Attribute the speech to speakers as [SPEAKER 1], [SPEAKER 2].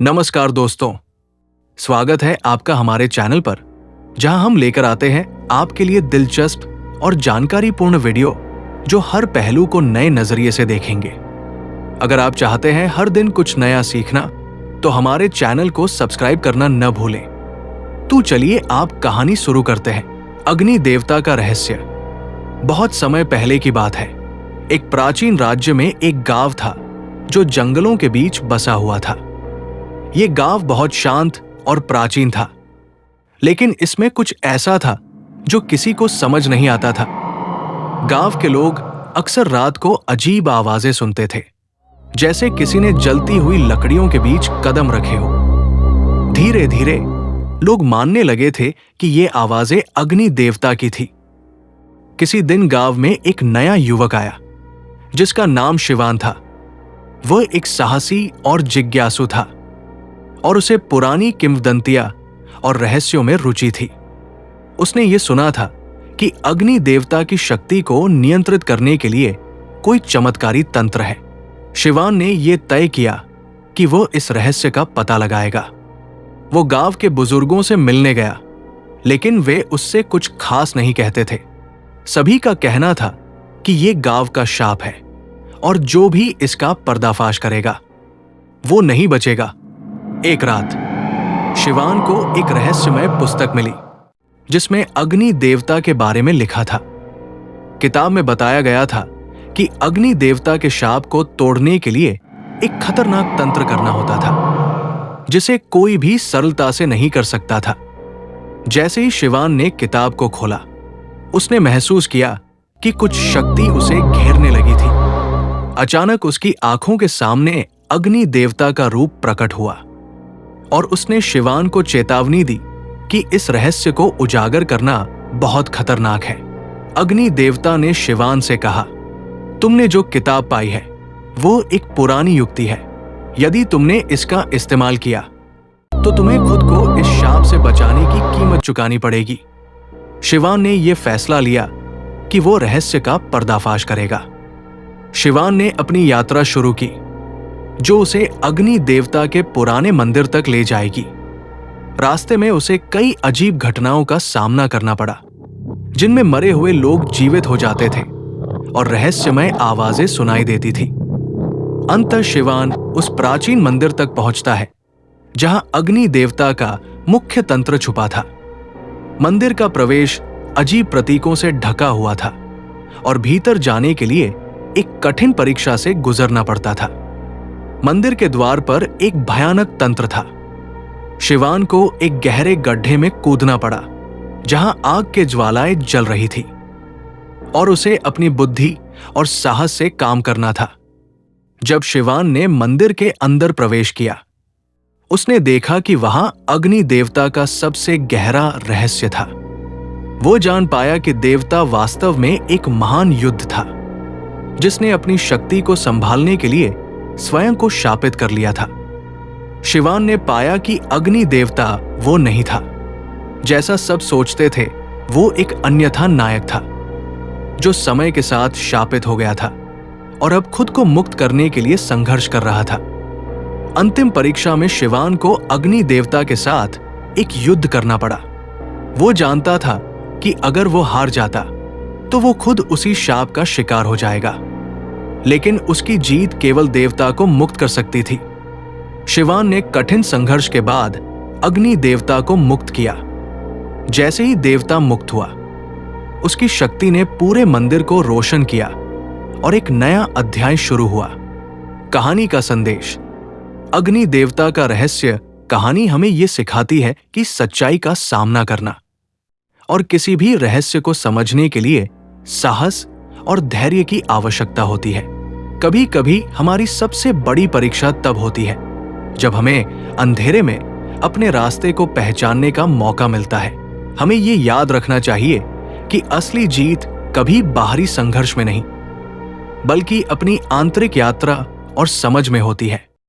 [SPEAKER 1] नमस्कार दोस्तों, स्वागत है आपका हमारे चैनल पर, जहां हम लेकर आते हैं आपके लिए दिलचस्प और जानकारीपूर्ण वीडियो जो हर पहलू को नए नजरिए से देखेंगे। अगर आप चाहते हैं हर दिन कुछ नया सीखना, तो हमारे चैनल को सब्सक्राइब करना न भूलें। तो चलिए आप कहानी शुरू करते हैं। अग्नि देवता का रहस्य। बहुत समय पहले की बात है। एक प्राचीन राज्य में एक गांव था जो जंगलों के बीच बसा हुआ था। ये गांव बहुत शांत और प्राचीन था, लेकिन इसमें कुछ ऐसा था जो किसी को समझ नहीं आता था। गांव के लोग अक्सर रात को अजीब आवाजें सुनते थे, जैसे किसी ने जलती हुई लकड़ियों के बीच कदम रखे हो। धीरे धीरे लोग मानने लगे थे कि ये आवाजें अग्नि देवता की थी। किसी दिन गांव में एक नया युवक आया, जिसका नाम शिवान था। वह एक साहसी और जिज्ञासु था, और उसे पुरानी किंवदंतियां और रहस्यों में रुचि थी। उसने ये सुना था कि अग्नि देवता की शक्ति को नियंत्रित करने के लिए कोई चमत्कारी तंत्र है। शिवान ने यह तय किया कि वो इस रहस्य का पता लगाएगा। वो गांव के बुजुर्गों से मिलने गया, लेकिन वे उससे कुछ खास नहीं कहते थे। सभी का कहना था कि ये गांव का शाप है, और जो भी इसका पर्दाफाश करेगा वो नहीं बचेगा। एक रात शिवान को एक रहस्यमय पुस्तक मिली, जिसमें अग्नि देवता के बारे में लिखा था। किताब में बताया गया था कि अग्नि देवता के शाप को तोड़ने के लिए एक खतरनाक तंत्र करना होता था, जिसे कोई भी सरलता से नहीं कर सकता था। जैसे ही शिवान ने किताब को खोला, उसने महसूस किया कि कुछ शक्ति उसे घेरने लगी थी। अचानक उसकी आंखों के सामने अग्नि देवता का रूप प्रकट हुआ, और उसने शिवान को चेतावनी दी कि इस रहस्य को उजागर करना बहुत खतरनाक है। अग्नि देवता ने शिवान से कहा, तुमने जो किताब पाई है वो एक पुरानी युक्ति है। यदि तुमने इसका इस्तेमाल किया तो तुम्हें खुद को इस शाप से बचाने की कीमत चुकानी पड़ेगी। शिवान ने यह फैसला लिया कि वो रहस्य का पर्दाफाश करेगा। शिवान ने अपनी यात्रा शुरू की, जो उसे अग्नि देवता के पुराने मंदिर तक ले जाएगी। रास्ते में उसे कई अजीब घटनाओं का सामना करना पड़ा, जिनमें मरे हुए लोग जीवित हो जाते थे और रहस्यमय आवाजें सुनाई देती थी। अंततः शिवान उस प्राचीन मंदिर तक पहुंचता है, जहां अग्नि देवता का मुख्य तंत्र छुपा था। मंदिर का प्रवेश अजीब प्रतीकों से ढका हुआ था, और भीतर जाने के लिए एक कठिन परीक्षा से गुजरना पड़ता था। मंदिर के द्वार पर एक भयानक तंत्र था। शिवान को एक गहरे गड्ढे में कूदना पड़ा, जहां आग के ज्वालाएं जल रही थी, और उसे अपनी बुद्धि और साहस से काम करना था। जब शिवान ने मंदिर के अंदर प्रवेश किया, उसने देखा कि वहां अग्नि देवता का सबसे गहरा रहस्य था। वो जान पाया कि देवता वास्तव में एक महान युद्ध था, जिसने अपनी शक्ति को संभालने के लिए स्वयं को शापित कर लिया था। शिवान ने पाया कि अग्नि देवता वो नहीं था जैसा सब सोचते थे। वो एक अन्यथा नायक था, जो समय के साथ शापित हो गया था और अब खुद को मुक्त करने के लिए संघर्ष कर रहा था। अंतिम परीक्षा में शिवान को अग्नि देवता के साथ एक युद्ध करना पड़ा। वो जानता था कि अगर वो हार जाता तो वो खुद उसी शाप का शिकार हो जाएगा, लेकिन उसकी जीत केवल देवता को मुक्त कर सकती थी। शिवान ने कठिन संघर्ष के बाद अग्नि देवता को मुक्त किया। जैसे ही देवता मुक्त हुआ, उसकी शक्ति ने पूरे मंदिर को रोशन किया, और एक नया अध्याय शुरू हुआ। कहानी का संदेश। अग्नि देवता का रहस्य कहानी हमें यह सिखाती है कि सच्चाई का सामना करना और किसी भी रहस्य को समझने के लिए साहस और धैर्य की आवश्यकता होती है। कभी कभी हमारी सबसे बड़ी परीक्षा तब होती है जब हमें अंधेरे में अपने रास्ते को पहचानने का मौका मिलता है। हमें ये याद रखना चाहिए कि असली जीत कभी बाहरी संघर्ष में नहीं, बल्कि अपनी आंतरिक यात्रा और समझ में होती है।